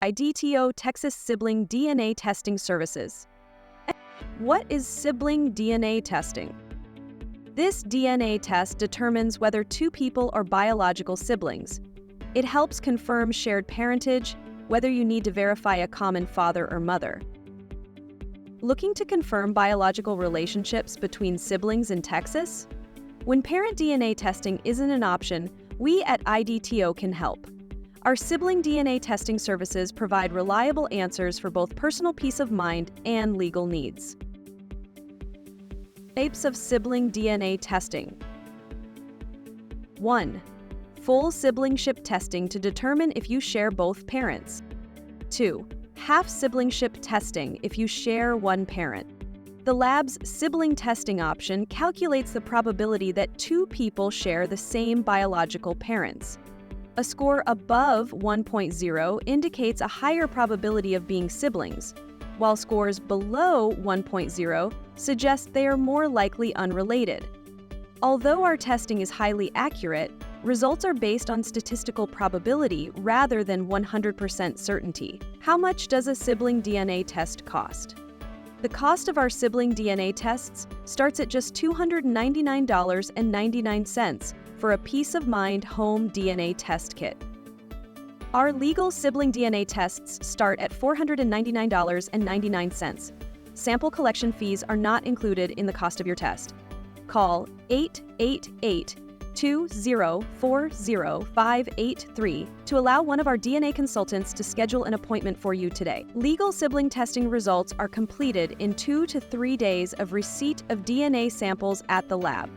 IDTO Texas Sibling DNA Testing Services. What is sibling DNA testing? This DNA test determines whether two people are biological siblings. It helps confirm shared parentage, whether you need to verify a common father or mother. Looking to confirm biological relationships between siblings in Texas? When parent DNA testing isn't an option, we at IDTO can help. Our sibling DNA testing services provide reliable answers for both personal peace of mind and legal needs. Types of sibling DNA testing. 1. Full siblingship testing to determine if you share both parents. 2. Half siblingship testing if you share one parent. The lab's sibling testing option calculates the probability that two people share the same biological parents. A score above 1.0 indicates a higher probability of being siblings, while scores below 1.0 suggest they are more likely unrelated. Although our testing is highly accurate, results are based on statistical probability rather than 100% certainty. How much does a sibling DNA test cost? The cost of our sibling DNA tests starts at just $299.99 for a peace of mind home DNA test kit. Our legal sibling DNA tests start at $499.99. Sample collection fees are not included in the cost of your test. Call 888-204-0583 to allow one of our DNA consultants to schedule an appointment for you today. Legal sibling testing results are completed in 2 to 3 days of receipt of DNA samples at the lab.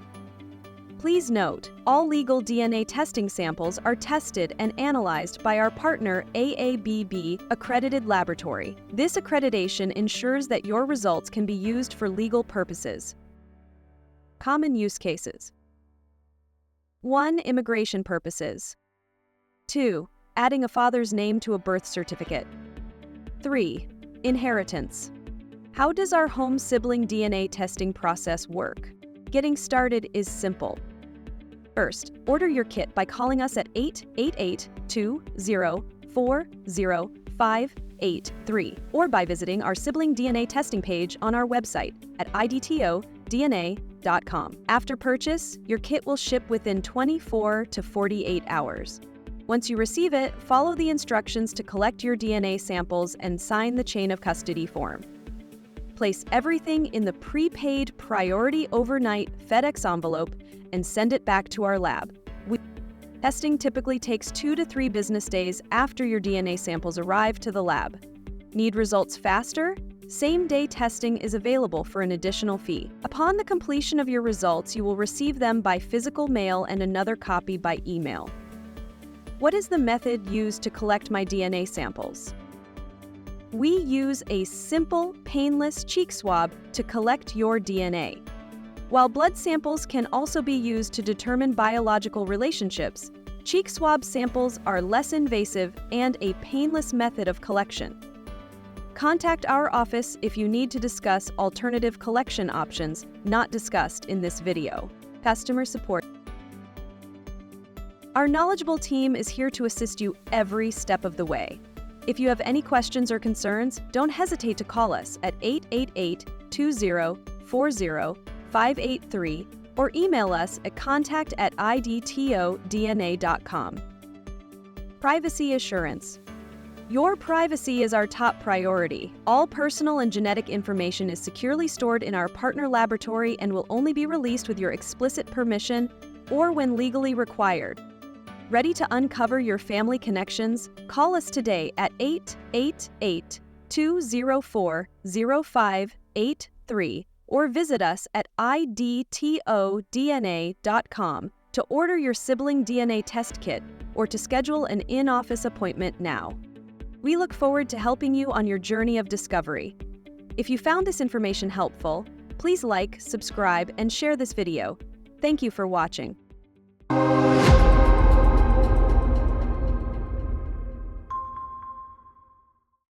Please note, all legal DNA testing samples are tested and analyzed by our partner AABB accredited laboratory. This accreditation ensures that your results can be used for legal purposes. Common use cases. 1. Immigration purposes. 2. Adding a father's name to a birth certificate. 3. Inheritance. How does our home sibling DNA testing process work? Getting started is simple. First, order your kit by calling us at 888-204-0583 or by visiting our sibling DNA testing page on our website at IDTODNA.com. After purchase, your kit will ship within 24 to 48 hours. Once you receive it, follow the instructions to collect your DNA samples and sign the chain of custody form. Place everything in the prepaid Priority Overnight FedEx envelope and send it back to our lab. Testing typically takes 2 to 3 business days after your DNA samples arrive to the lab. Need results faster? Same-day testing is available for an additional fee. Upon the completion of your results, you will receive them by physical mail and another copy by email. What is the method used to collect my DNA samples? We use a simple, painless cheek swab to collect your DNA. While blood samples can also be used to determine biological relationships, cheek swab samples are less invasive and a painless method of collection. Contact our office if you need to discuss alternative collection options not discussed in this video. Customer support. Our knowledgeable team is here to assist you every step of the way. If you have any questions or concerns, don't hesitate to call us at 888-204-0583 or email us at contact@idtodna.com. Privacy assurance. Your privacy is our top priority. All personal and genetic information is securely stored in our partner laboratory and will only be released with your explicit permission or when legally required. Ready to uncover your family connections? Call us today at 888-204-0583 or visit us at IDTODNA.com to order your sibling DNA test kit or to schedule an in-office appointment now. We look forward to helping you on your journey of discovery. If you found this information helpful, please like, subscribe, and share this video. Thank you for watching.